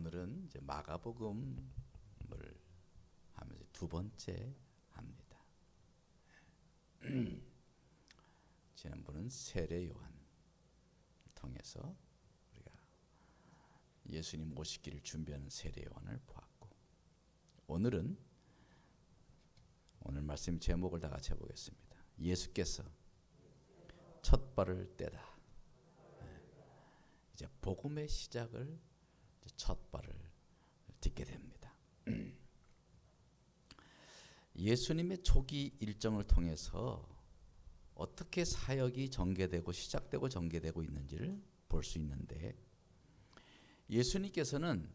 오늘은 이제 마가복음을 하면서 두 번째 합니다. 지난번은 세례 요한을 통해서 우리가 예수님 오시기를 준비하는 세례 요한을 보았고, 오늘 말씀 제목을 다 같이 해보겠습니다. 예수께서 첫 발을 떼다. 이제 복음의 시작을, 첫 발을 딛게 됩니다. 예수님의 초기 일정을 통해서 어떻게 사역이 전개되고 시작되고 전개되고 있는지를 볼 수 있는데, 예수님께서는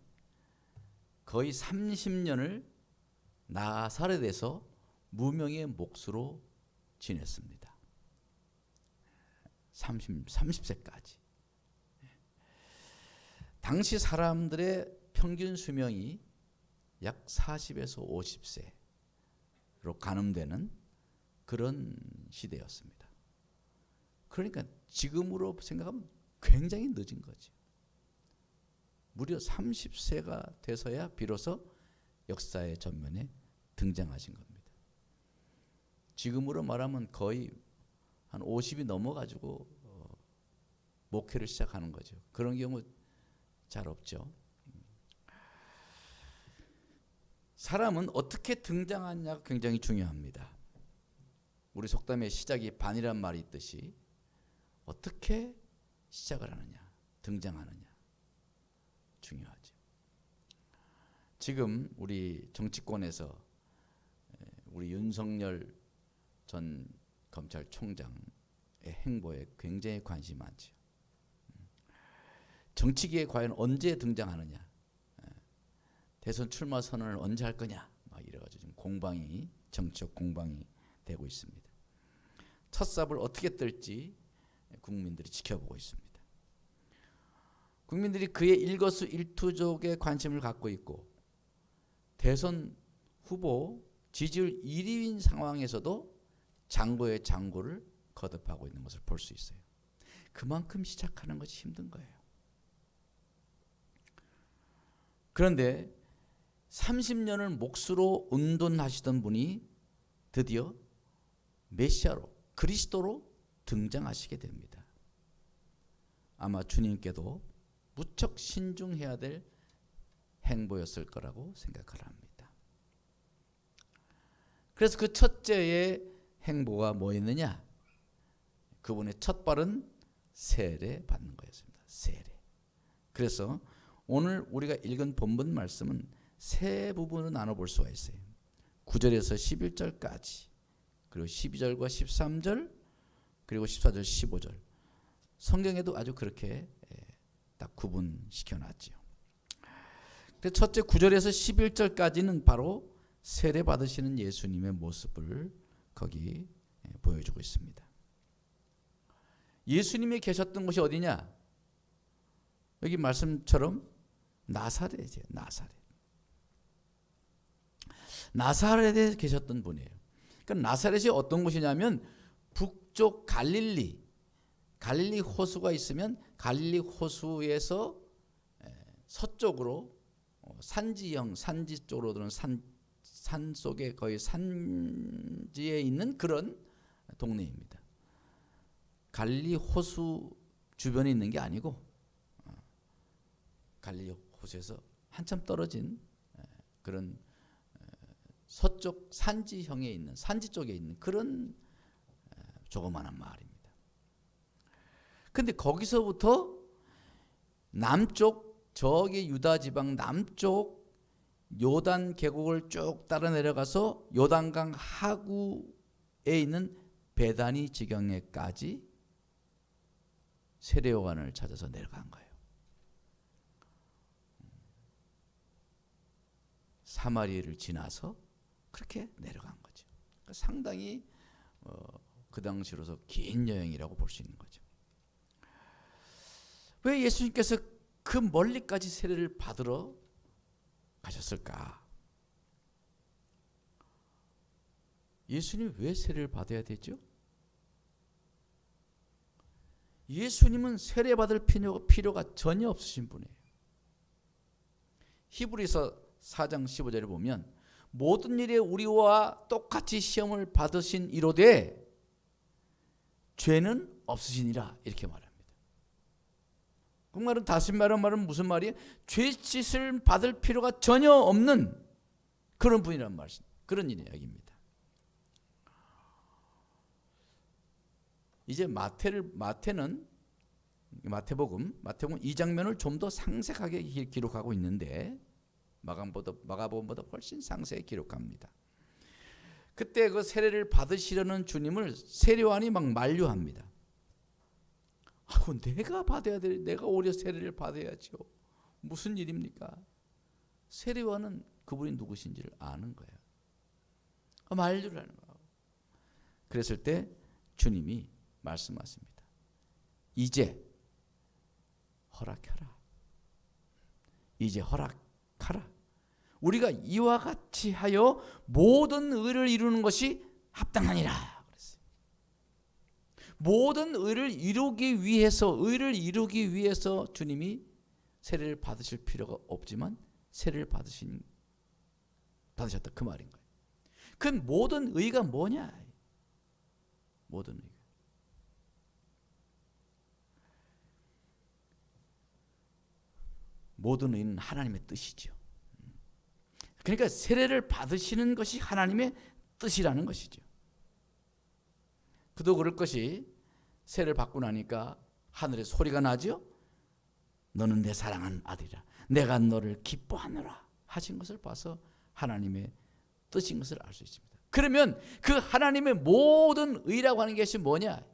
거의 30년을 나사렛에서 무명의 몫으로 지냈습니다. 30세까지. 당시 사람들의 평균 수명이 약 40에서 50세로 가늠되는 그런 시대였습니다. 그러니까 지금으로 생각하면 굉장히 늦은 거죠. 무려 30세가 돼서야 비로소 역사의 전면에 등장하신 겁니다. 지금으로 말하면 거의 한 50이 넘어가지고 목회를 시작하는 거죠. 그런 경우 잘 없죠. 사람은 어떻게 등장하냐가 굉장히 중요합니다. 우리 속담에 시작이 반이란 말이 있듯이 어떻게 시작을 하느냐, 등장하느냐 중요하죠. 지금 우리 정치권에서 우리 윤석열 전 검찰총장의 행보에 굉장히 관심이 많죠. 정치계에 과연 언제 등장하느냐, 대선 출마 선언을 언제 할 거냐, 막 이래가지고 지금 공방이, 정치적 공방이 되고 있습니다. 첫 삽을 어떻게 뜰지 국민들이 지켜보고 있습니다. 국민들이 그의 일거수일투족에 관심을 갖고 있고, 대선 후보 지지율 1위인 상황에서도 장고의 장고를 거듭하고 있는 것을 볼 수 있어요. 그만큼 시작하는 것이 힘든 거예요. 그런데 30년을 몫으로 운동하시던 분이 드디어 메시아로, 그리스도로 등장하시게 됩니다. 아마 주님께도 무척 신중해야 될 행보였을 거라고 생각을 합니다. 그래서 그 첫째의 행보가 뭐였느냐? 그분의 첫 발은 세례 받는 거였습니다. 세례. 그래서 오늘 우리가 읽은 본문 말씀은 세 부분으로 나눠볼 수가 있어요. 9절에서 11절까지, 그리고 12절과 13절, 그리고 14절, 15절. 성경에도 아주 그렇게 딱 구분시켜놨죠. 첫째 9절에서 11절까지는 바로 세례 받으시는 예수님의 모습을 거기 보여주고 있습니다. 예수님이 계셨던 곳이 어디냐? 여기 말씀처럼 나사렛이에요. 나사렛에 계셨던 분이에요. 그러니까 나사렛이 어떤 곳이냐면 북쪽 갈릴리 호수가 있으면 갈릴리 호수에서 서쪽으로 산지형, 산지 쪽으로 들어오는 산 속에 거의 산지에 있는 그런 동네입니다. 갈릴리 호수 주변에 있는 게 아니고 갈릴리 호수에서 한참 떨어진 그런 서쪽 산지형에 있는, 산지 쪽에 있는 그런 조그마한 마을입니다. 근데 거기서부터 남쪽, 저기 유다 지방 남쪽 요단 계곡을 쭉 따라 내려가서 요단강 하구에 있는 베다니 지경에까지 세례 요한을 찾아서 내려간 거예요. 사마리아를 지나서 그렇게 내려간 거죠. 그러니까 상당히 그 당시로서 긴 여행이라고 볼 수 있는 거죠. 왜 예수님께서 그 멀리까지 세례를 받으러 가셨을까? 예수님 왜 세례를 받아야 되죠? 예수님은 세례 받을 필요가 전혀 없으신 분이에요. 히브리서 4장 15절에 보면 모든 일에 우리와 똑같이 시험을 받으신 이로되 죄는 없으시니라 이렇게 말합니다. 그 말은 다시 말은 무슨 말이에요? 죄짓을 받을 필요가 전혀 없는 그런 분이란 말씀, 그런 이야기입니다. 이제 마태복음 이 장면을 좀 더 상세하게 기록하고 있는데 마가복음보다 훨씬 상세히 기록합니다. 그때 그 세례를 받으시려는 주님을 세례요한이 막 만류합니다. 내가 받아야 돼. 내가 오히려 세례를 받아야죠. 무슨 일입니까? 세례요한은 그분이 누구신지를 아는 거예요. 만류를 하는 거예요. 그랬을 때 주님이 말씀하십니다. 이제 허락하라. 이제 허락하라. 우리가 이와 같이 하여 모든 의를 이루는 것이 합당하니라 그랬어요. 모든 의를 이루기 위해서 주님이 세례를 받으실 필요가 없지만 세례를 받으셨다 그 말인 거예요. 그 모든 의가 뭐냐? 모든 의. 모든 의는 하나님의 뜻이죠. 그러니까 세례를 받으시는 것이 하나님의 뜻이라는 것이죠. 그도 그럴 것이 세례를 받고 나니까 하늘에 소리가 나죠. 너는 내 사랑하는 아들이라 내가 너를 기뻐하노라 하신 것을 봐서 하나님의 뜻인 것을 알 수 있습니다. 그러면 그 하나님의 모든 의라고 하는 것이 뭐냐?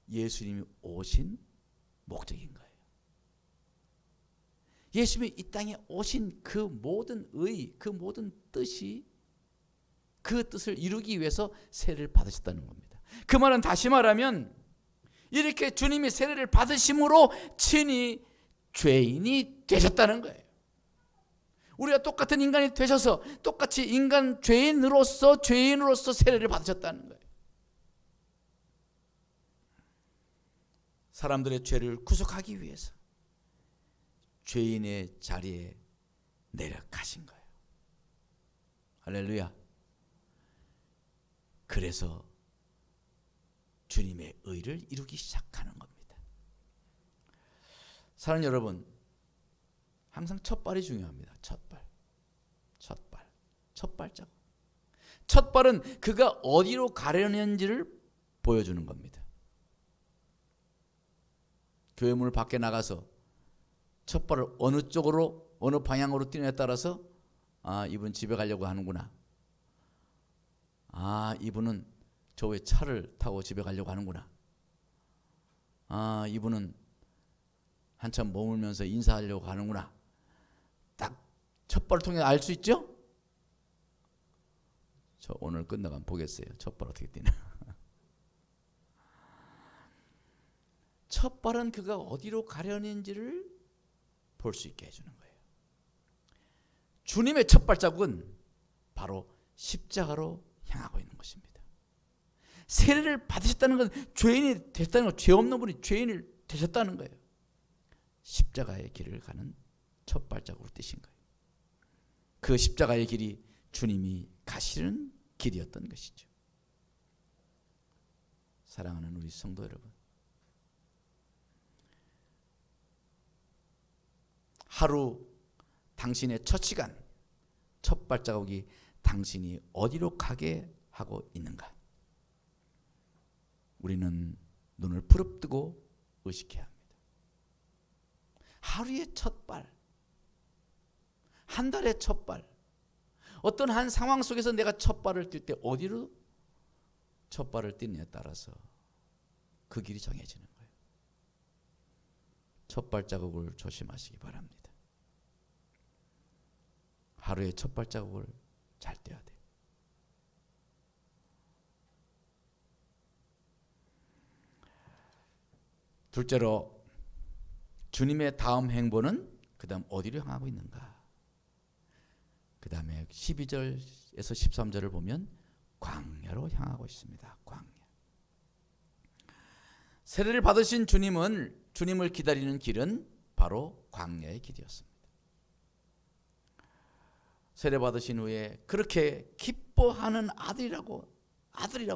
예수님이 오신 목적인 거예요. 예수님이 이 땅에 오신 그 모든 의, 그 모든 뜻이 그 뜻을 이루기 위해서 세례를 받으셨다는 겁니다. 그 말은 다시 말하면 이렇게 주님이 세례를 받으심으로 친히 죄인이 되셨다는 거예요. 우리가 똑같은 인간이 되셔서 똑같이 인간 죄인으로서 세례를 받으셨다는 거예요. 사람들의 죄를 구속하기 위해서 죄인의 자리에 내려가신 거예요. 할렐루야. 그래서 주님의 의를 이루기 시작하는 겁니다. 사랑하는 여러분, 항상 첫발이 중요합니다. 첫 발자국. 첫 발은 그가 어디로 가려는지를 보여주는 겁니다. 교회 문을 밖에 나가서 첫 발을 어느 쪽으로 어느 방향으로 뛰느냐에 따라서 이분 집에 가려고 하는구나. 이분은 저 위에 차를 타고 집에 가려고 하는구나. 이분은 한참 머물면서 인사하려고 하는구나. 딱 첫 발을 통해 알 수 있죠? 저 오늘 끝나가면 보겠어요. 첫 발 어떻게 뛰나. 첫 발은 그가 어디로 가려는지를 볼 수 있게 해주는 거예요. 주님의 첫 발자국은 바로 십자가로 향하고 있는 것입니다. 세례를 받으셨다는 건 죄인이 되셨다는 건 죄 없는 분이 죄인을 되셨다는 거예요. 십자가의 길을 가는 첫 발자국으로 뛰신 거예요. 그 십자가의 길이 주님이 가시는 길이었던 것이죠. 사랑하는 우리 성도 여러분, 하루 당신의 첫 시간, 첫 발자국이 당신이 어디로 가게 하고 있는가? 우리는 눈을 부릅뜨고 의식해야 합니다. 하루의 첫 발, 한 달의 첫 발, 어떤 한 상황 속에서 내가 첫 발을 뛸 때 어디로 첫 발을 뛰느냐에 따라서 그 길이 정해지는 거예요. 첫 발자국을 조심하시기 바랍니다. 하루의 첫 발자국을 잘 떼야 돼. 둘째로 주님의 다음 행보는 그 다음 어디로 향하고 있는가? 그 다음에 12절에서 13절을 보면 광야로 향하고 있습니다. 광야. 세례를 받으신 주님을 기다리는 길은 바로 광야의 길이었습니다. 세례 받으신 후에 그렇게 기뻐하는 아들이라고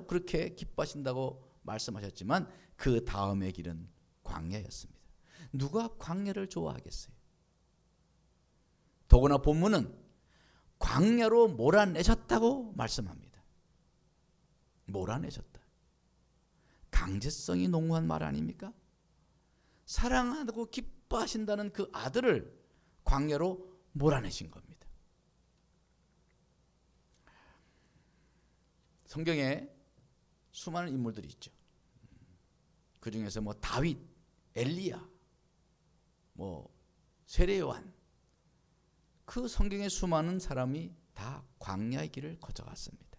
그렇게 기뻐하신다고 말씀하셨지만 그 다음의 길은 광야였습니다. 누가 광야를 좋아하겠어요? 더구나 본문은 광야로 몰아내셨다고 말씀합니다. 몰아내셨다. 강제성이 농후한 말 아닙니까? 사랑하고 기뻐하신다는 그 아들을 광야로 몰아내신 겁니다. 성경에 수많은 인물들이 있죠. 그 중에서 다윗, 엘리야, 세례 요한, 그 성경의 수많은 사람이 다 광야의 길을 거쳐갔습니다.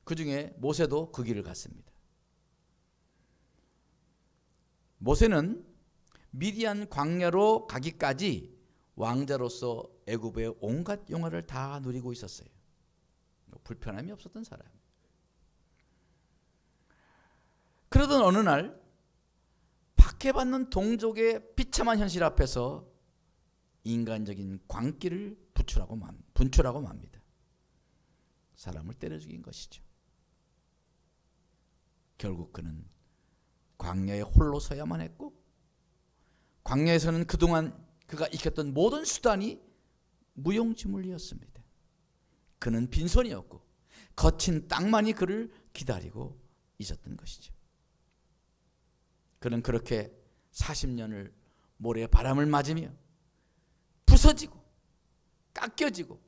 그 중에 모세도 그 길을 갔습니다. 모세는 미디안 광야로 가기까지 왕자로서 애굽의 온갖 영화를 다 누리고 있었어요. 불편함이 없었던 사람. 그러던 어느 날 박해받는 동족의 비참한 현실 앞에서 인간적인 광기를 분출하고 맙니다. 사람을 때려 죽인 것이죠. 결국 그는 광야에 홀로 서야만 했고, 광야에서는 그동안 그가 익혔던 모든 수단이 무용지물이었습니다. 그는 빈손이었고 거친 땅만이 그를 기다리고 있었던 것이죠. 그는 그렇게 40년을 모래 바람을 맞으며 부서지고 깎여지고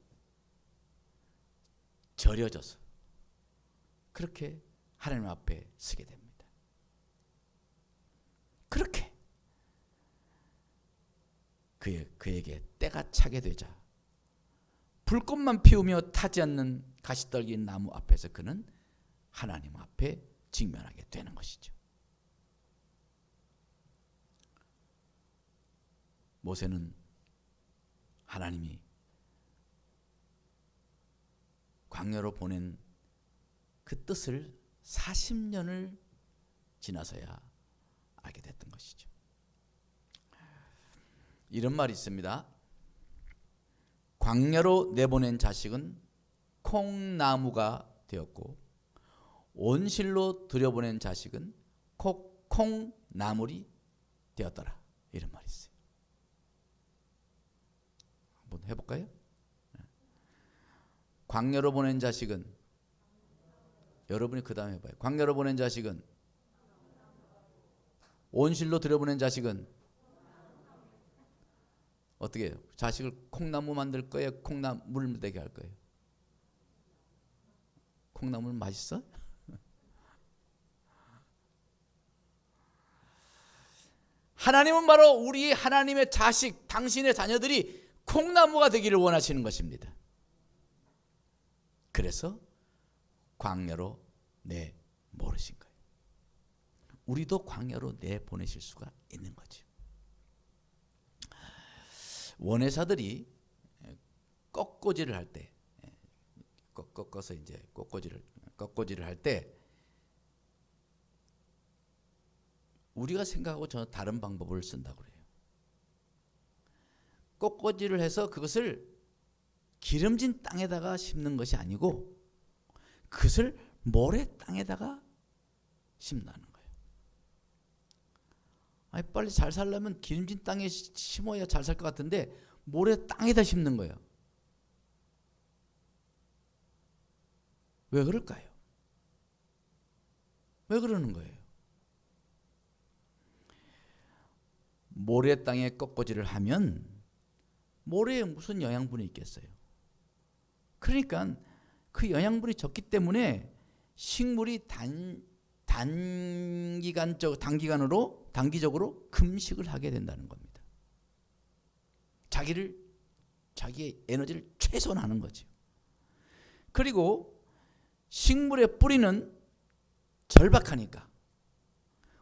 절여져서 그렇게 하나님 앞에 서게 됩니다. 그렇게 그에게 때가 차게 되자 불꽃만 피우며 타지 않는 가시떨기 나무 앞에서 그는 하나님 앞에 직면하게 되는 것이죠. 모세는 하나님이 광야로 보낸 그 뜻을 40년을 지나서야 알게 됐던 것이죠. 이런 말이 있습니다. 광야로 내보낸 자식은 콩나무가 되었고 온실로 들여보낸 자식은 콩나물이 되었더라. 이런 말이 있어요. 한번 해볼까요? 광야로 보낸 자식은, 여러분이 그 다음에 해봐요. 광야로 보낸 자식은, 온실로 들여보낸 자식은 어떻게 해요? 자식을 콩나무 만들 거예요? 콩나물 되게 할 거예요? 콩나물 맛있어? 하나님은 바로 우리 하나님의 자식, 당신의 자녀들이 콩나무가 되기를 원하시는 것입니다. 그래서 광야로 내보내신 거예요. 우리도 광야로 내보내실 수가 있는 거죠. 원회사들이 꺾고지를 할 때, 꺾어서 이제 꺾고지를 할 때 우리가 생각하고 전혀 다른 방법을 쓴다고 그래요. 꺾고지를 해서 그것을 기름진 땅에다가 심는 것이 아니고 그것을 모래 땅에다가 심는 거예요. 아니, 빨리 잘 살려면 기름진 땅에 심어야 잘 살 것 같은데 모래 땅에다 심는 거예요. 왜 그럴까요? 왜 그러는 거예요? 모래 땅에 꺾어지를 하면 모래에 무슨 영양분이 있겠어요? 그러니까 그 영양분이 적기 때문에 식물이 단기적으로 금식을 하게 된다는 겁니다. 자기의 에너지를 최소화하는 거죠. 그리고 식물의 뿌리는 절박하니까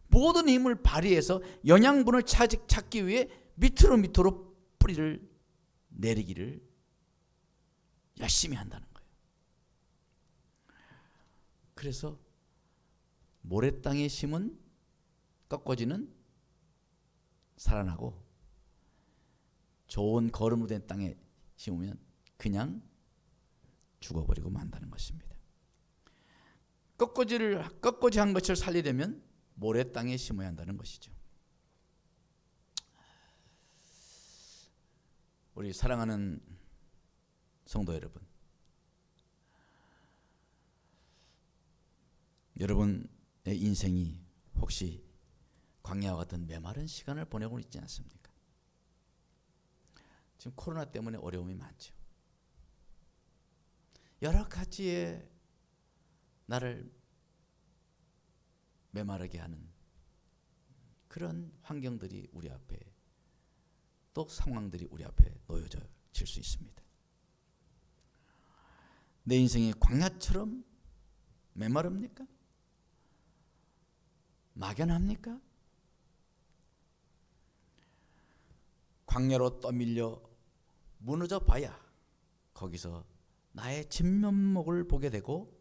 모든 힘을 발휘해서 영양분을 찾기 위해 밑으로 뿌리를 내리기를 열심히 한다는 거예요. 그래서 모래 땅에 심은 꺾어지는 살아나고 좋은 거름으로 된 땅에 심으면 그냥 죽어버리고 만다는 것입니다. 꺾어지한 것을 살리려면 모래 땅에 심어야 한다는 것이죠. 우리 사랑하는 성도 여러분, 여러분의 인생이 혹시 광야와 같은 메마른 시간을 보내고 있지 않습니까? 지금 코로나 때문에 어려움이 많죠. 여러 가지의 나를 메마르게 하는 그런 환경들이 우리 앞에, 또 상황들이 우리 앞에 놓여질 수 있습니다. 내 인생이 광야처럼 메마릅니까? 막연합니까? 광야로 떠밀려 무너져 봐야 거기서 나의 진면목을 보게 되고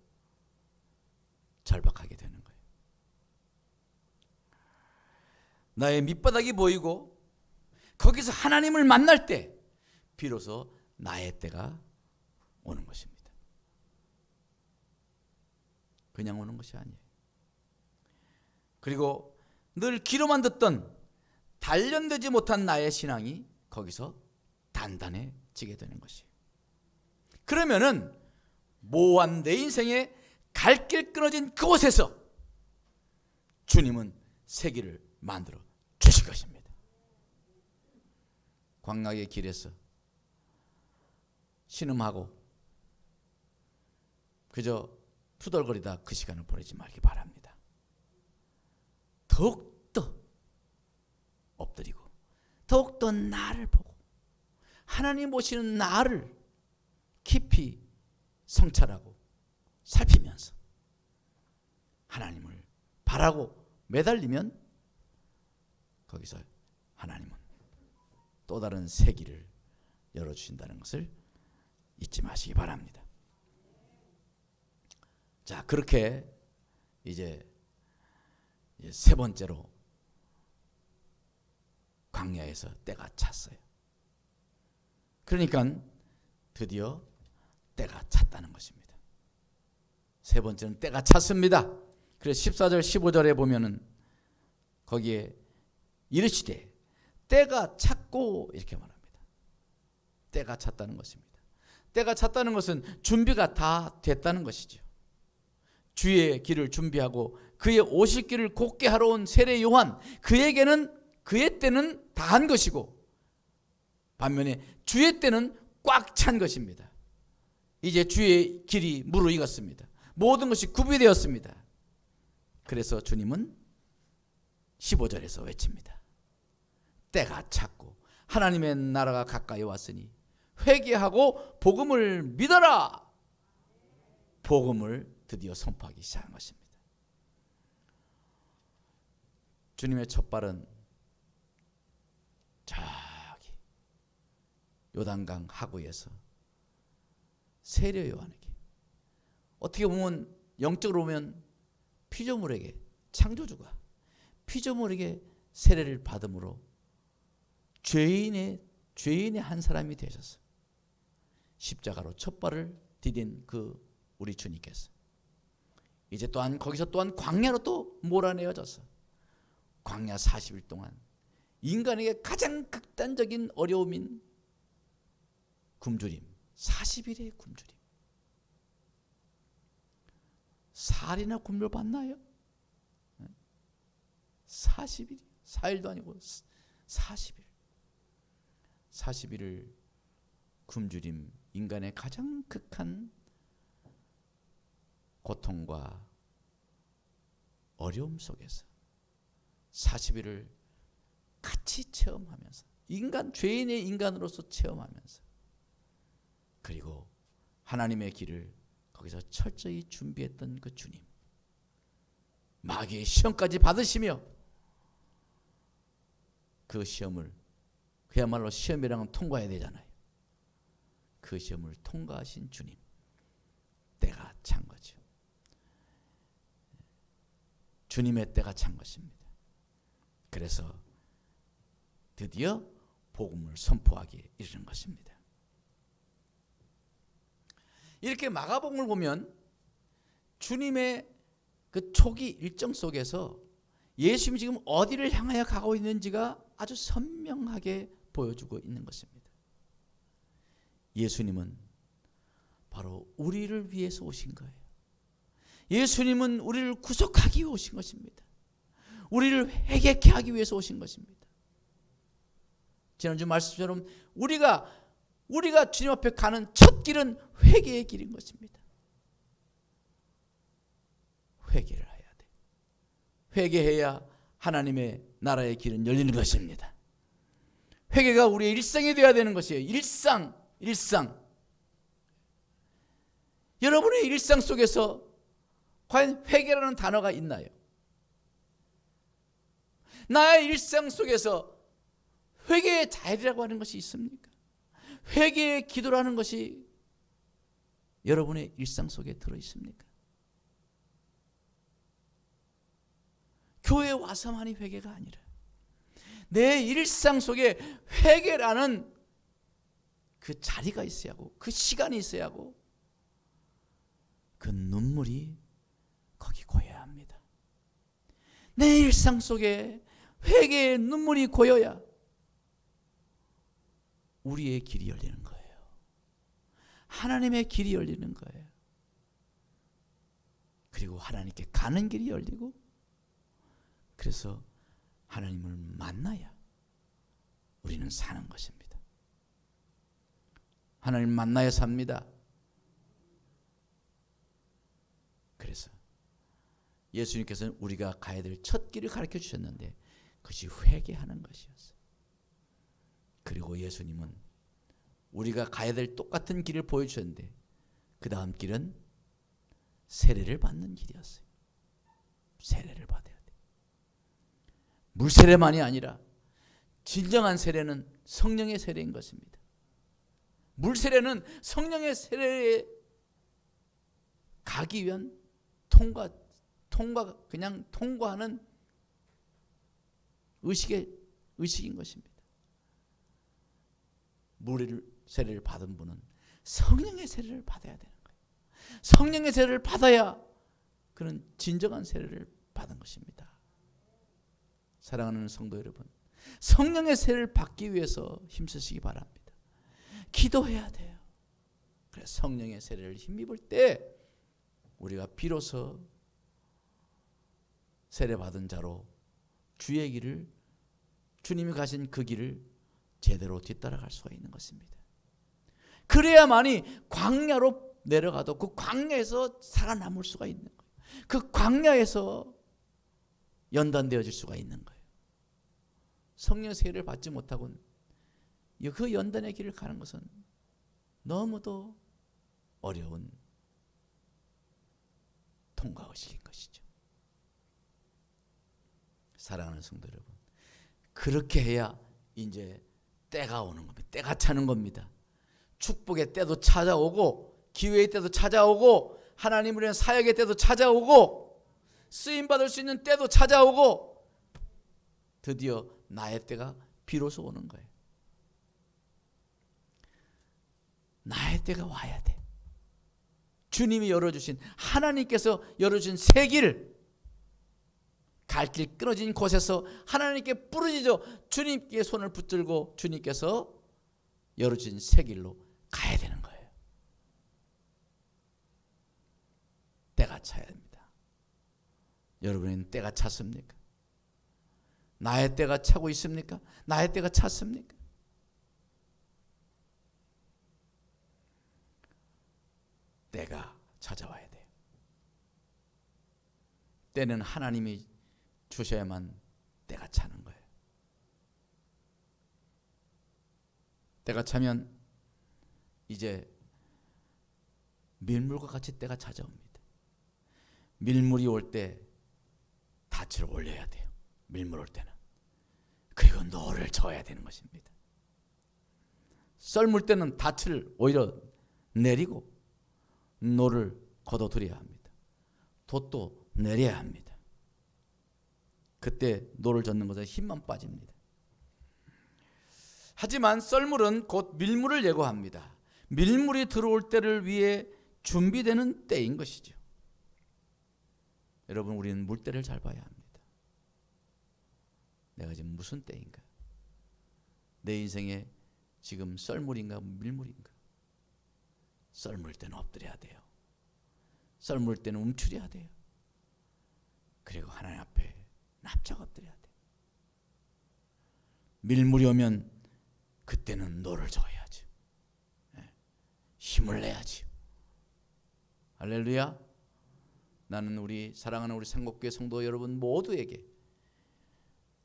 절박하게 되는 거예요. 나의 밑바닥이 보이고 거기서 하나님을 만날 때 비로소 나의 때가 오는 것입니다. 그냥 오는 것이 아니에요. 그리고 늘 귀로만 듣던 단련되지 못한 나의 신앙이 거기서 단단해지게 되는 것이에요. 그러면은 모호한 내 인생에 갈 길 끊어진 그곳에서 주님은 새 길을 만들어 주실 것입니다. 광야의 길에서 신음하고 그저 투덜거리다 그 시간을 보내지 말기 바랍니다. 더욱더 엎드리고 더욱더 나를 보고 하나님 보시는 나를 깊이 성찰하고 살피면서 하나님을 바라고 매달리면 거기서 하나님은 또 다른 새 길을 열어주신다는 것을 잊지 마시기 바랍니다. 자, 그렇게 이제 세 번째로 광야에서 때가 찼어요. 그러니까 드디어 때가 찼다는 것입니다. 세 번째는 때가 찼습니다. 그래서 14절 15절에 보면은 거기에 이르시되 때가 찼고 이렇게 말합니다. 때가 찼다는 것입니다. 때가 찼다는 것은 준비가 다 됐다는 것이죠. 주의 길을 준비하고 그의 오실 길을 곧게 하러 온 세례 요한, 그에게는 그의 때는 다한 것이고 반면에 주의 때는 꽉 찬 것입니다. 이제 주의 길이 무르익었습니다. 모든 것이 구비되었습니다. 그래서 주님은 15절에서 외칩니다. 때가 찼고 하나님의 나라가 가까이 왔으니 회개하고 복음을 믿어라. 복음을 드디어 선포하기 시작한 것입니다. 주님의 첫 발은 저기 요단강 하구에서 세례 요한에게, 어떻게 보면 영적으로 보면 피조물에게, 창조주가 피조물에게 세례를 받음으로 죄인의 한 사람이 되셔서 십자가로 첫 발을 디딘 그 우리 주님께서 이제 또한 거기서 또한 광야로 또 몰아내어져서 광야 40일 동안 인간에게 가장 극단적인 어려움인 굶주림, 40일의 굶주림. 살이나 굶을 받나요? 40일, 4일도 아니고 40일. 40일을 굶주림, 인간의 가장 극한 고통과 어려움 속에서 40일을 같이 체험하면서 죄인의 인간으로서 체험하면서 그리고 하나님의 길을 거기서 철저히 준비했던 그 주님, 마귀의 시험까지 받으시며 그 시험을, 그야말로 시험이랑은 통과해야 되잖아요. 그 시험을 통과하신 주님, 때가 찬 거죠. 주님의 때가 찬 것입니다. 그래서 드디어 복음을 선포하기에 이르는 것입니다. 이렇게 마가복음을 보면 주님의 그 초기 일정 속에서 예수님이 지금 어디를 향하여 가고 있는지가 아주 선명하게 보여주고 있는 것입니다. 예수님은 바로 우리를 위해서 오신 거예요. 예수님은 우리를 구속하기 위해 오신 것입니다. 우리를 회개케 하기 위해서 오신 것입니다. 지난주 말씀처럼 우리가 주님 앞에 가는 첫 길은 회개의 길인 것입니다. 회개를 해야 돼. 회개해야 하나님의 나라의 길은 열리는 것입니다. 회개가 우리의 일상이 되어야 되는 것이에요. 일상. 여러분의 일상 속에서 과연 회개라는 단어가 있나요? 나의 일상 속에서 회개의 자율이라고 하는 것이 있습니까? 회개의 기도라는 것이 여러분의 일상 속에 들어 있습니까? 교회에 와서만이 회개가 아니라 내 일상 속에 회개라는 그 자리가 있어야 하고 그 시간이 있어야 하고 그 눈물이 거기 고여야 합니다. 내 일상 속에 회개의 눈물이 고여야 우리의 길이 열리는 거예요. 하나님의 길이 열리는 거예요. 그리고 하나님께 가는 길이 열리고 그래서 하나님을 만나야 우리는 사는 것입니다. 하나님 만나야 삽니다. 그래서 예수님께서는 우리가 가야 될 첫 길을 가르쳐 주셨는데 그것이 회개하는 것이었어요. 그리고 예수님은 우리가 가야 될 똑같은 길을 보여주셨는데 그 다음 길은 세례를 받는 길이었어요. 세례를 받아야 돼. 물세례만이 아니라 진정한 세례는 성령의 세례인 것입니다. 물세례는 성령의 세례에 가기 위한 그냥 통과하는 의식인 것입니다. 물 세례를 받은 분은 성령의 세례를 받아야 되는 거예요. 성령의 세례를 받아야 그는 진정한 세례를 받은 것입니다. 사랑하는 성도 여러분, 성령의 세례를 받기 위해서 힘쓰시기 바랍니다. 기도해야 돼요. 그래서 성령의 세례를 힘입을 때 우리가 비로소 세례받은 자로 주의 길을, 주님이 가신 그 길을 제대로 뒤따라갈 수가 있는 것입니다. 그래야만이 광야로 내려가도 그 광야에서 살아남을 수가 있는 거예요. 그 광야에서 연단되어질 수가 있는 거예요. 성령 세례를 받지 못하고는 그 연단의 길을 가는 것은 너무도 어려운 통과의식인 것이죠. 사랑하는 성도 여러분, 그렇게 해야 이제 때가 오는 겁니다. 때가 차는 겁니다. 축복의 때도 찾아오고 기회의 때도 찾아오고 하나님을 위한 사역의 때도 찾아오고 쓰임받을 수 있는 때도 찾아오고 드디어 나의 때가 비로소 오는 거예요. 나의 때가 와야 돼. 주님이 열어주신, 하나님께서 열어주신 새 길, 갈 길 끊어진 곳에서 하나님께 부르짖어 주님께 손을 붙들고 주님께서 열어주신 새 길로 가야 되는 거예요. 때가 차야 됩니다. 여러분은 때가 찼습니까? 나의 때가 차고 있습니까? 나의 때가 찼습니까? 때가 찾아와야 돼요. 때는 하나님이 주셔야만 때가 차는 거예요. 때가 차면 이제 밀물과 같이 때가 찾아옵니다. 밀물이 올 때 닻을 올려야 돼요. 밀물 올 때는. 그리고 노를 저어야 되는 것입니다. 썰물 때는 닻을 오히려 내리고 노를 걷어들여야 합니다. 돛도 내려야 합니다. 그때 노를 젓는 것에 힘만 빠집니다. 하지만 썰물은 곧 밀물을 예고합니다. 밀물이 들어올 때를 위해 준비되는 때인 것이죠. 여러분, 우리는 물때를 잘 봐야 합니다. 내가 지금 무슨 때인가? 내 인생에 지금 썰물인가 밀물인가? 썰물 때는 엎드려야 돼요. 썰물 때는 움츠려야 돼요. 그리고 하나님 앞에 납작 엎드려야 돼요. 밀물이 오면 그때는 노를 저어야지. 힘을 내야지. 할렐루야. 나는 우리 사랑하는 우리 상복교회 성도 여러분 모두에게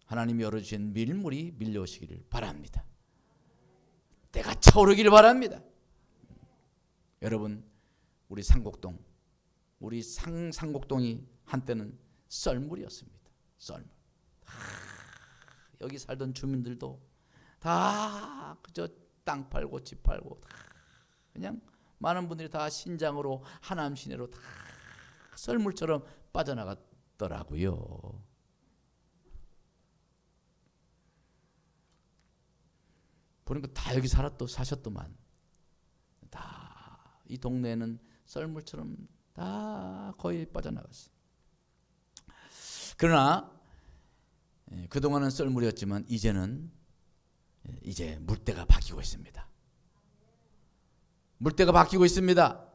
하나님이 열어주신 밀물이 밀려오시기를 바랍니다. 때가 차오르기를 바랍니다. 여러분, 우리 상곡동, 우리 상곡동이 한때는 썰물이었습니다. 썰물. 여기 살던 주민들도 다 그저 땅 팔고 집 팔고 다 그냥 많은 분들이 다 신장으로 하남 시내로 다 썰물처럼 빠져나갔더라고요. 보니까 다 여기 사셨더만. 다 이 동네에는 썰물처럼 다 거의 빠져나갔어. 그러나 그동안은 썰물이었지만 이제 물때가 바뀌고 있습니다. 물때가 바뀌고 있습니다.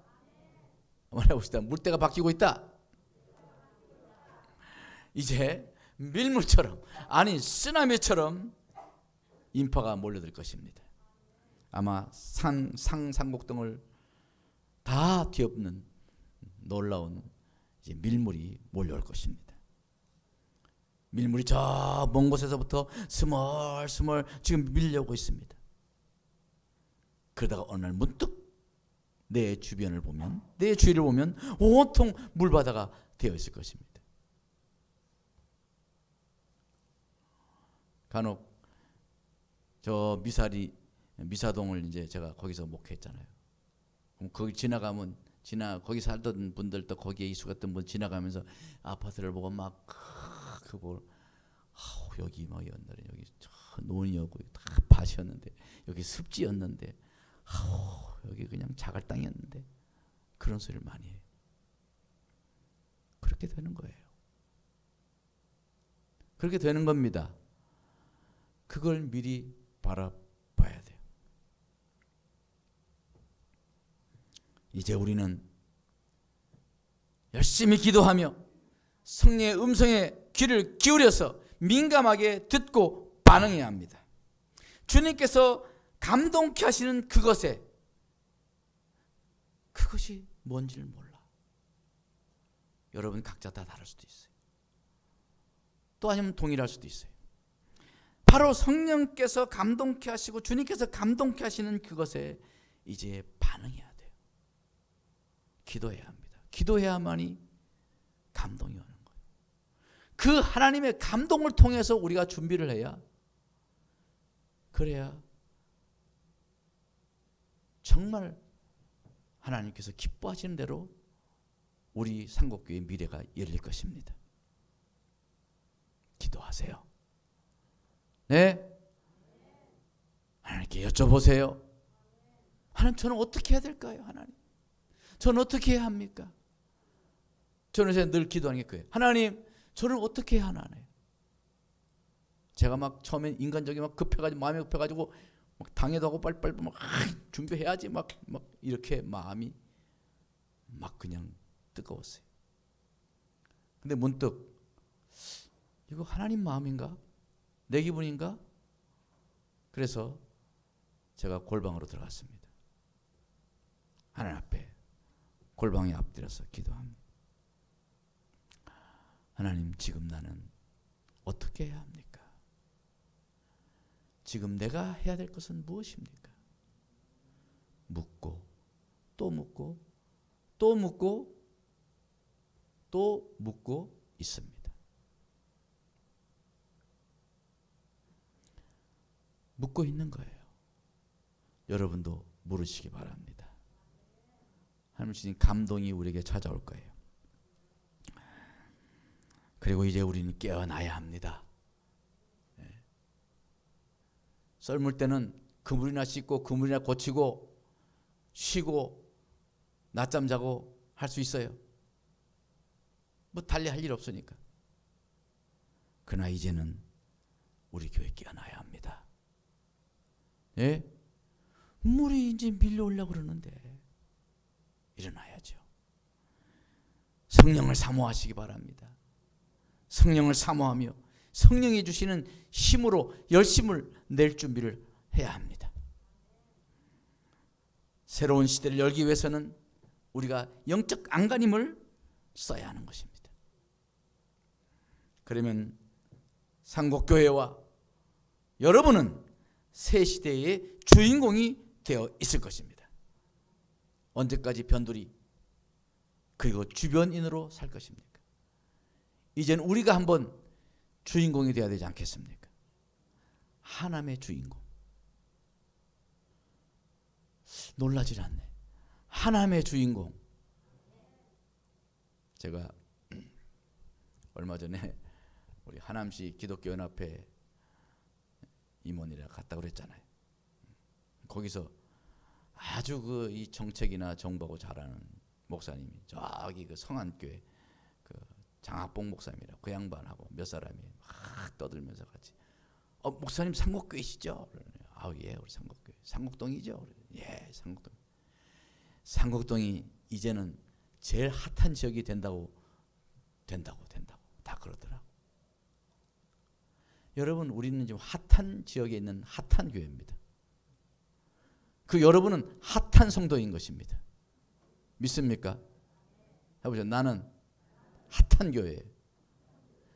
한번 해봅시다. 물때가 바뀌고 있다. 이제 밀물처럼, 아니 쓰나미처럼 인파가 몰려들 것입니다. 아마 상곡동을 다 뒤엎는 놀라운 이제 밀물이 몰려올 것입니다. 밀물이 저 먼 곳에서부터 스멀스멀 지금 밀려오고 있습니다. 그러다가 어느 날 문득 내 주변을 보면, 내 주위를 보면 온통 물바다가 되어 있을 것입니다. 간혹 저 미사동을 이제 제가 거기서 목회했잖아요. 그럼 거기 지나가면 거기 살던 분들도 거기에 익숙했던 분 지나가면서 아파트를 보고 막 여기 막 옛날에 여기 논이었고 다 밭이었는데 여기 습지였는데 여기 그냥 자갈 땅이었는데 그런 소리를 많이 해요. 그렇게 되는 거예요. 그렇게 되는 겁니다. 그걸 미리 바라봐야 돼요. 이제 우리는 열심히 기도하며 성령의 음성에 귀를 기울여서 민감하게 듣고 반응해야 합니다. 주님께서 감동케 하시는 그것이 뭔지를 몰라. 여러분 각자 다 다를 수도 있어요. 또 아니면 동일할 수도 있어요. 바로 성령께서 감동케 하시고 주님께서 감동케 하시는 그것에 이제 반응해야 돼요. 기도해야 합니다. 기도해야만이 감동이 오는 거예요. 그 하나님의 감동을 통해서 우리가 준비를 해야, 그래야 정말 하나님께서 기뻐하시는 대로 우리 상곡교회의 미래가 열릴 것입니다. 기도하세요. 네? 하나님께 여쭤보세요. 하나님, 저는 어떻게 해야 될까요? 하나님, 저는 어떻게 해야 합니까? 저는 늘 기도하는 게 그거예요. 하나님, 저를 어떻게 해야 하나요? 제가 막 처음엔 인간적이 막 급해가지고, 마음이 급해가지고 막 당해도 하고 빨리빨리 막 준비해야지 막 이렇게 마음이 막 그냥 뜨거웠어요. 근데 문득 이거 하나님 마음인가? 내 기분인가? 그래서 제가 골방으로 들어갔습니다. 하나님 앞에 골방에 엎드려서 기도합니다. 하나님, 지금 나는 어떻게 해야 합니까? 지금 내가 해야 될 것은 무엇입니까? 묻고 또 묻고 또 묻고 또 묻고 있습니다. 묻고 있는 거예요. 여러분도 물으시기 바랍니다. 하나님 주신 감동이 우리에게 찾아올 거예요. 그리고 이제 우리는 깨어나야 합니다. 썰물 때는 그물이나 씻고 그물이나 고치고 쉬고 낮잠 자고 할 수 있어요. 뭐 달리 할 일 없으니까. 그러나 이제는 우리 교회 깨어나야 합니다. 예? 물이 이제 밀려오려고 그러는데 일어나야죠. 성령을 사모하시기 바랍니다. 성령을 사모하며 성령이 주시는 힘으로 열심을 낼 준비를 해야 합니다. 새로운 시대를 열기 위해서는 우리가 영적 안간힘을 써야 하는 것입니다. 그러면 상곡교회와 여러분은 새 시대의 주인공이 되어 있을 것입니다. 언제까지 변두리 그리고 주변인으로 살 것입니까? 이제는 우리가 한번 주인공이 되어야 되지 않겠습니까? 하나님의 주인공. 놀라질 않네. 하나님의 주인공. 제가 얼마 전에 우리 하남시 기독교연합회 임원이라 갔다 그랬잖아요. 거기서 아주 이 정책이나 정보고 잘하는 목사님이 저기 그 성안교회 그 장학봉 목사님이라 그 양반하고 몇 사람이 막 떠들면서 같이 목사님 상곡교회시죠? 아 예, 우리 상곡교회. 상곡동이죠? 예, 상곡동. 상곡동이 이제는 제일 핫한 지역이 된다고 다 그러더라고. 여러분, 우리는 지금 핫한 지역에 있는 핫한 교회입니다. 그 여러분은 핫한 성도인 것입니다. 믿습니까? 해보죠. 나는 핫한 교회예요.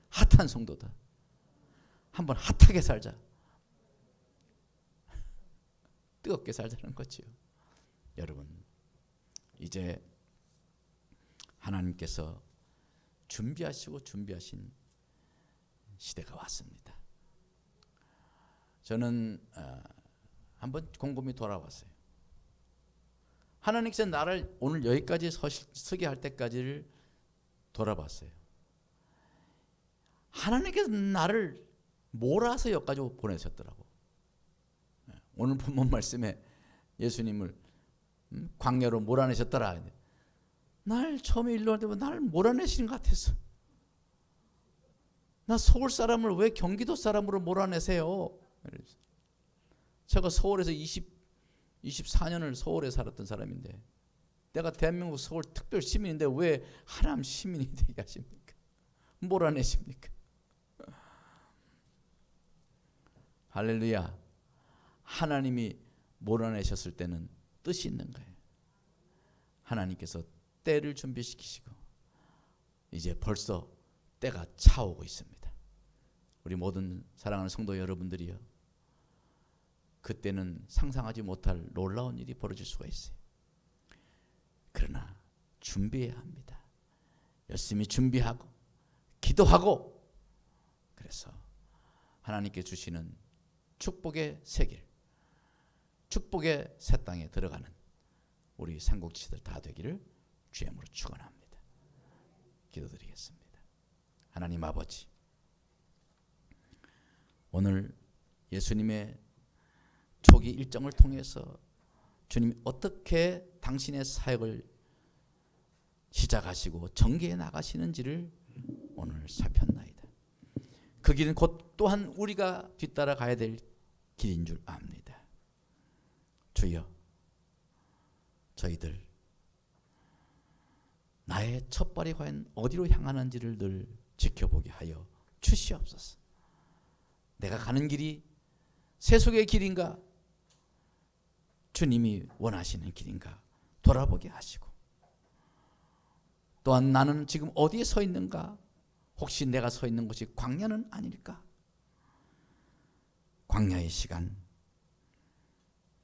핫한 성도다. 한번 핫하게 살자. 뜨겁게 살자는 거지요. 여러분, 이제 하나님께서 준비하신 시대가 왔습니다. 저는 한번 곰곰이 돌아봤어요. 하나님께서 나를 오늘 여기까지 서게 할 때까지를 돌아봤어요. 하나님께서 나를 몰아서 여기까지 보내셨더라고. 오늘 본문 말씀에 예수님을 광야로 몰아내셨더라. 날 처음에 일로 할 때 나를 몰아내시는 것 같았어. 나 서울 사람을 왜 경기도 사람으로 몰아내세요? 제가 서울에서 24년을 서울에 살았던 사람인데, 내가 대한민국 서울 특별 시민인데 왜 하남 시민이 되게 하십니까? 몰아내십니까? 할렐루야. 하나님이 몰아내셨을 때는 뜻이 있는 거예요. 하나님께서 때를 준비시키시고 이제 벌써 때가 차오고 있습니다. 우리 모든 사랑하는 성도 여러분들이요, 그때는 상상하지 못할 놀라운 일이 벌어질 수가 있어요. 그러나 준비해야 합니다. 열심히 준비하고 기도하고, 그래서 하나님께 주시는 축복의 세계, 축복의 새 땅에 들어가는 우리 삼국지들 다 되기를 주님으로 축원합니다. 기도드리겠습니다. 하나님 아버지, 오늘 예수님의 초기 일정을 통해서 주님이 어떻게 당신의 사역을 시작하시고 전개해 나가시는지를 오늘 살폈나이다. 그 길은 곧 또한 우리가 뒤따라 가야 될 길인 줄 압니다. 주여, 저희들 나의 첫발이 과연 어디로 향하는지를 늘 지켜보게 하여 주시옵소서. 내가 가는 길이 세속의 길인가, 주님이 원하시는 길인가 돌아보게 하시고, 또한 나는 지금 어디에 서 있는가, 혹시 내가 서 있는 곳이 광야는 아닐까? 광야의 시간,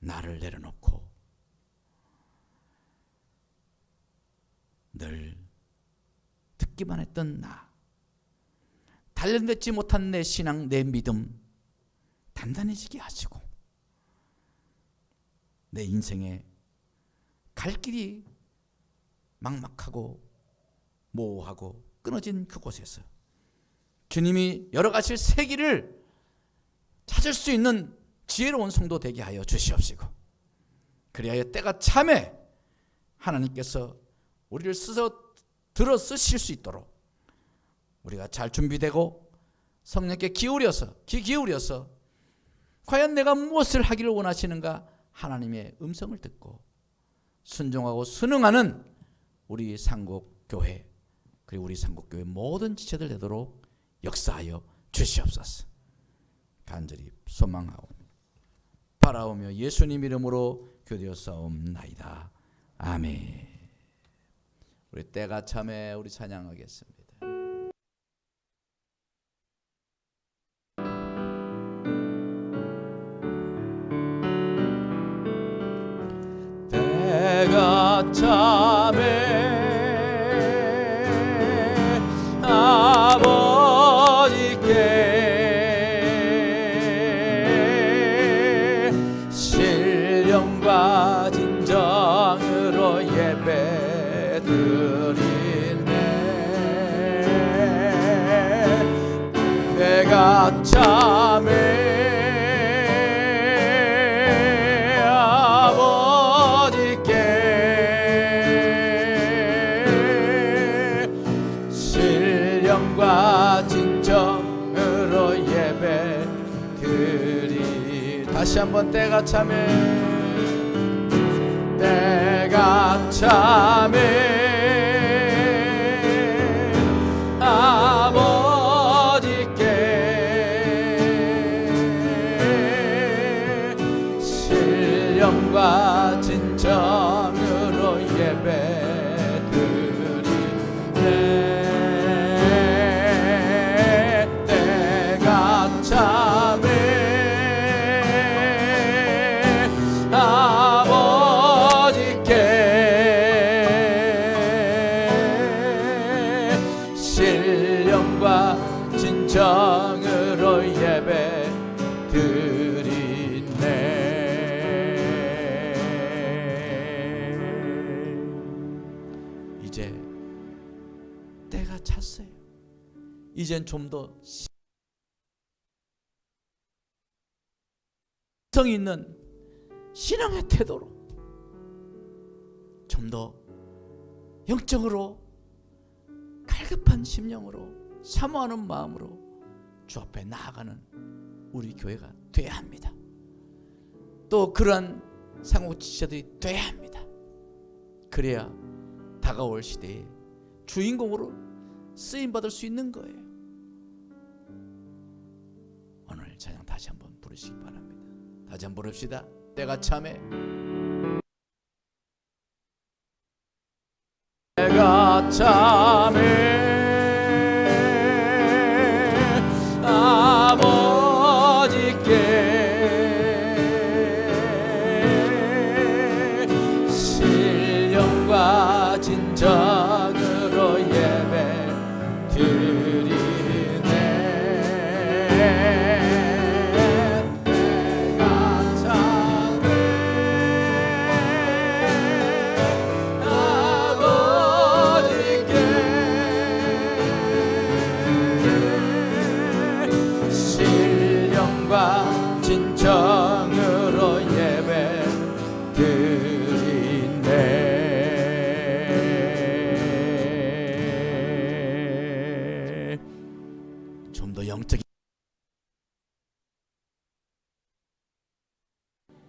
나를 내려놓고 늘 듣기만 했던 나, 단련되지 못한 내 신앙, 내 믿음 단단해지게 하시고, 내 인생에 갈 길이 막막하고 모호하고 끊어진 그곳에서 주님이 열어가실 새 길을 찾을 수 있는 지혜로운 성도 되게 하여 주시옵시고, 그리하여 때가 참에 하나님께서 우리를 들어 쓰실 수 있도록 우리가 잘 준비되고 성령께 귀 기울여서 과연 내가 무엇을 하기를 원하시는가 하나님의 음성을 듣고 순종하고 순응하는 우리 상국교회, 그리고 우리 상국교회 모든 지체들 되도록 역사하여 주시옵소서. 간절히 소망하고 바라오며 예수님 이름으로 기도하옵나이다. 아멘. 우리 때가 참에 우리 찬양하겠습니다. 때가 참에 아버지께 신령과 진정으로 예배 드리네. 때가 참에 진정으로 예배 드리. 다시 한번 때가 참에 아버지께 신령과 진정으로 예배 드리네. 진정으로 예배 드리네. 이제 때가 찼어요. 이젠 좀 더 성 있는 신앙의 태도로, 좀 더 영적으로 갈급한 심령으로 사모하는 마음으로 주 앞에 나아가는 우리 교회가 돼야 합니다. 또 그러한 상호 지체들이 돼야 합니다. 그래야 다가올 시대에 주인공으로 쓰임받을 수 있는 거예요. 오늘 찬양 다시 한번 부르시기 바랍니다. 다시 한번 부릅시다. 때가 참에 때가 참에 아버지께 신령과 진정으로 예배 드리네. 때가 참에 아버지께 신령과 진정으로 예배 드리네. 좀 더 영적인,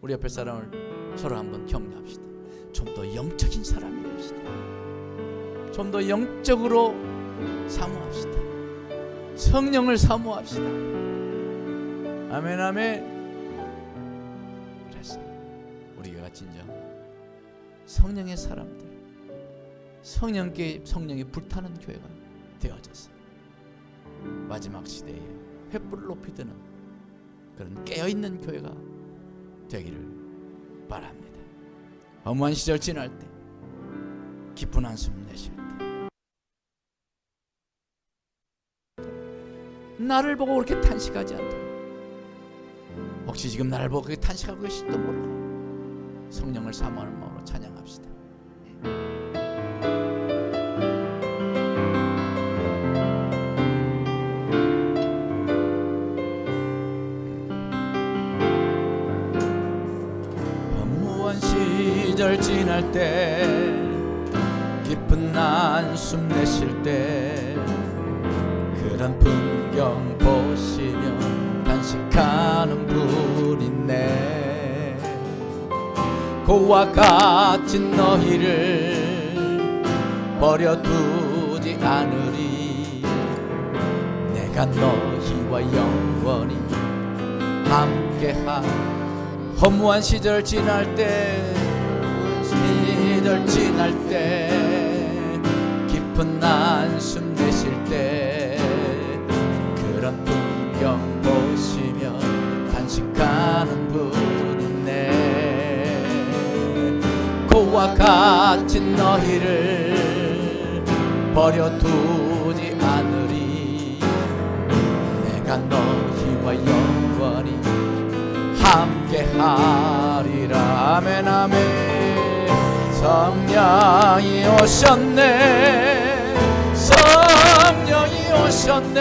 우리 옆에 사람을 서로 한번 격려합시다. 좀 더 영적인 사람이 됩시다. 좀 더 영적으로 사모합시다. 성령을 사모합시다. 아멘, 아멘. 그래서 우리가 진정 성령의 사람들, 성령이 불타는 교회가 되어져서 마지막 시대에 횃불을 높이 드는 그런 깨어있는 교회가 되기를 바랍니다. 허무한 시절 지날 때, 깊은 한숨 내쉴 때, 나를 보고 그렇게 탄식하지 않도록, 혹시 지금 나를 보고 그렇게 탄식하고 계실지도 모르고 성령을 사모하는 마음으로 찬양합시다. 시절 지날 때 깊은 한숨 내쉴 때 그런 풍경 보시며 단식하는 분 있네. 고와 같은 너희를 버려두지 않으리. 내가 너희와 영원히 함께하. 허무한 시절 지날 때 깊은 한숨 내쉴 때 그런 풍경 보시며 단식하는 분 있네. 고와 같은 너희를 버려두지 않으리. 내가 너희와 영원히 함께하리라. 아멘 아멘. 성령이 오셨네. 성령이 오셨네.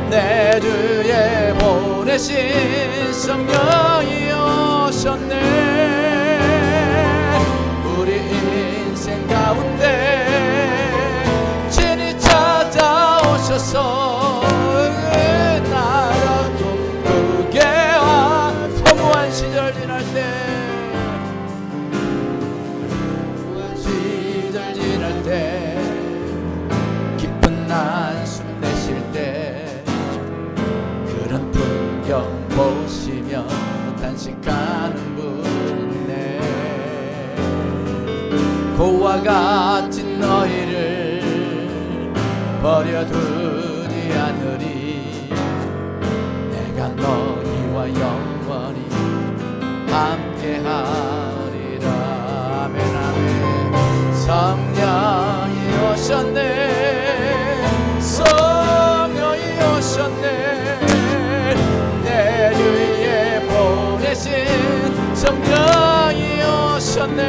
내 주에 보내신 성령이 오셨네. 우리 인생 가운데 진히 찾아오셔서 나라 꿈꾸게 와. 허무한 시절 지날 때 깊은 한숨 내쉴 때 그런 풍경 보시며 단식하는 분이네. 고와 같은 너희를 버려두지 않으리. 내가 너희와 영원히 함께하리라. 아멘 아멘. 성령이 오셨네. 성령이 오셨네. 내 주위에 보내신 성령이 오셨네.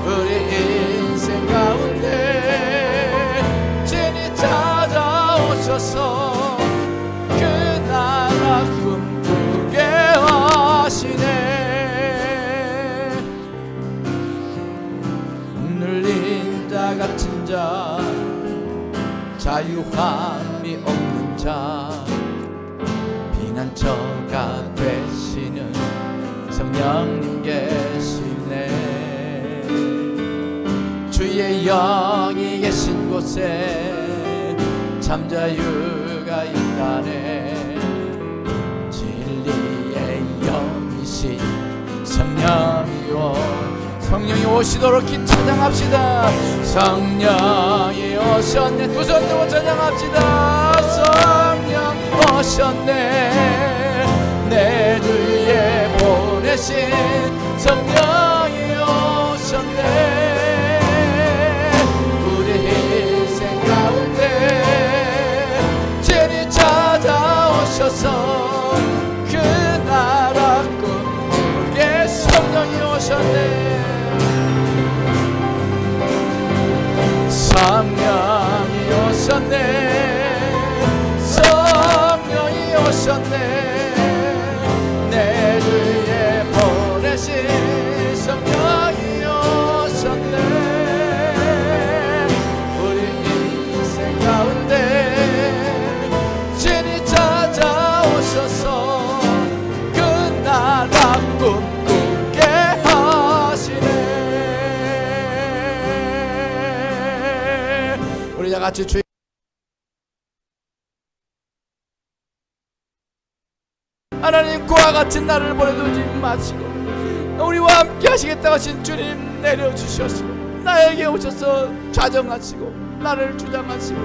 우리 인생 가운데 진히 찾아오셔서 그 나라 꿈꾸게 하시네. 같은 자, 자유함이 없는 자, 피난처가 되시는 성령님 계시네. 주의 영이 계신 곳에 참 자유가 있다네. 진리의 영이신 성령이요. 성령이 오시도록 긴 찬양합시다. 성령이 오셨네. 두 손 들고 찬양합시다. 성령이 오셨네. 내 주위에 보내신 성령이 오셨네. 우리 인생 가운데 진히 찾아오셔서 그 나라 꿈꾸게 성령이 오셨네. 성령이 오셨네. 성령이 오셨네. 내 주위에 보내신 성령이 오셨네. 우리 인생 가운데 진히 찾아오셔서 그 나라 꿈꾸게 하시네. 우리 다 같이 주 하나님, 그와 같은 나를 보내두지 마시고 우리와 함께 하시겠다고 하신 주님 내려주셔서 나에게 오셔서 좌정하시고 나를 주장하시고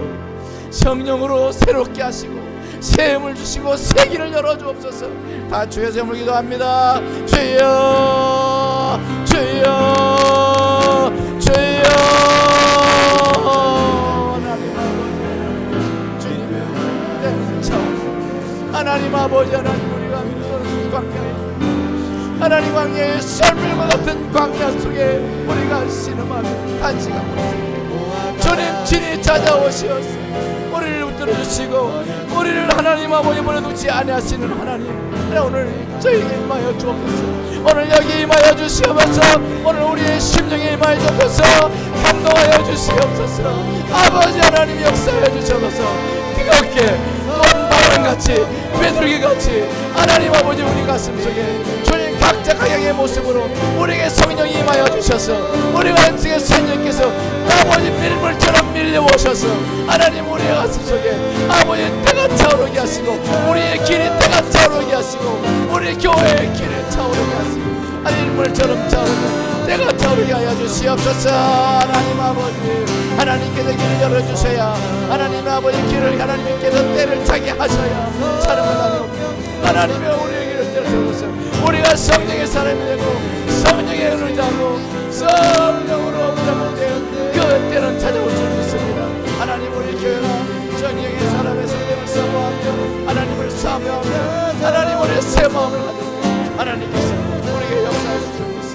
성령으로 새롭게 하시고 새 힘을 주시고 새 길을 열어주옵소서. 다 주의 이름으로 기도합니다. 주여 주여 주여. 하나님 아버지, 하나님 우리가 믿는 광야에, 하나님 광야의 썰물과 같은 광야 속에 우리가 신음하며 단식하고 있습니다. 주님 친히 찾아오시옵소서. 우리를 붙들어 주시고 우리를 하나님 아버지 보내두지 아니하시는 하나님, 오늘 저희에게 임하여 주옵소서. 오늘 여기 임하여 주시옵소서. 오늘 우리의 심령에 임하여 주옵소서. 감동하여 주시옵소서. 아버지 하나님 역사하여 주시옵소서. 뜨겁게 바울같이 베들기같이 하나님 아버지 우리 가슴 속에 주님 각자 각양의 모습으로 우리에게 성령이 임하여 주셔서 우리가 지금 성령께서 아버지 밀물처럼 밀려오셔서 하나님 우리의 가슴 속에 아버지 때가 차오르게 하시고 우리의 길이 때가 차오르게 하시고 우리 교회의 길을 차오르게 하시고 밀물처럼 차오르는 때가 차오르게 하여 주시옵소서. 하나님 아버지 하나님께서 길을 열어주셔야 하나님 아버지 길을 하나님께서 때를 차게 하셔야 차는 하나님 하나님의 우리의 길을 때려주셔서 우리가 성령의 사람이 되고 성령의 의자고 성령으로 붙잡는 그 때는 찾아올 줄 믿습니다. 하나님 우리 교회가 성령의 사람의 성령을 사모하며 하나님을 사모하며 하나님 우리의 새 마음을 가지고 하나님께서 우리에게 역사해 주시옵소서.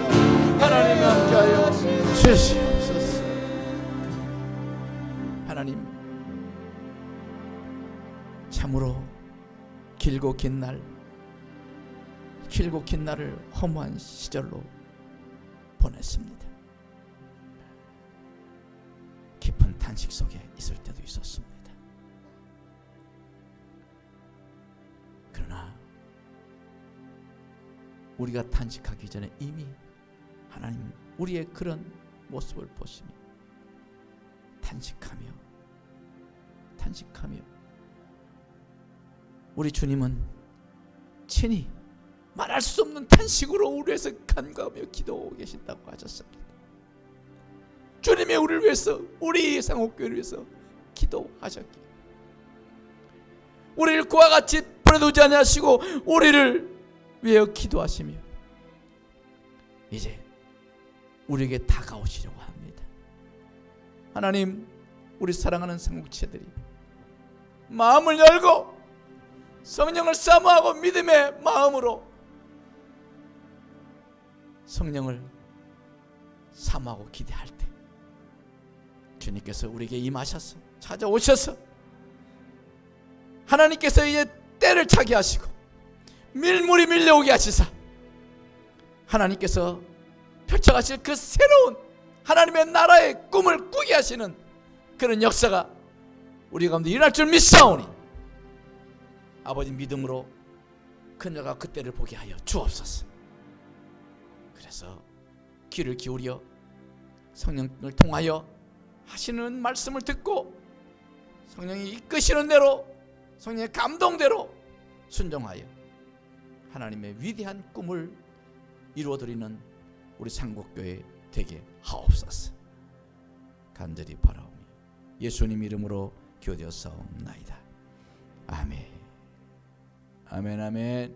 하나님 함께하여 주시옵소서. 하나님 참으로 길고 긴 날을 허무한 시절로 보냈습니다. 깊은 탄식 속에 있을 때도 있었습니다. 그러나 우리가 탄식하기 전에 이미 하나님 우리의 그런 모습을 보시며 탄식하며 우리 주님은 친히 말할 수 없는 탄식으로 우리에서 간구하며 기도하고 계신다고 하셨습니다. 주님의 우리를 위해서 우리 상옥교회를 위해서 기도하셨기에 우리를 그와 같이 보내두지 아니하시고 우리를 위하여 기도하시며 이제 우리에게 다가오시려고 합니다. 하나님 우리 사랑하는 상국체들이 마음을 열고 성령을 사모하고 믿음의 마음으로 성령을 사모하고 기대할 때 주님께서 우리에게 임하셔서 찾아오셔서 하나님께서 이제 때를 차게 하시고 밀물이 밀려오게 하시사 하나님께서 펼쳐가실 그 새로운 하나님의 나라의 꿈을 꾸게 하시는 그런 역사가 우리 가운데 일어날 줄 믿사오니 아버지 믿음으로 그녀가 그때를 보게 하여 주옵소서. 그래서 귀를 기울여 성령을 통하여 하시는 말씀을 듣고 성령이 이끄시는 대로 성령의 감동대로 순종하여 하나님의 위대한 꿈을 이루어드리는 우리 상국교회 되게 하옵소서. 간절히 바라오며 예수님 이름으로 기도하옵나이다. 아멘. 아멘.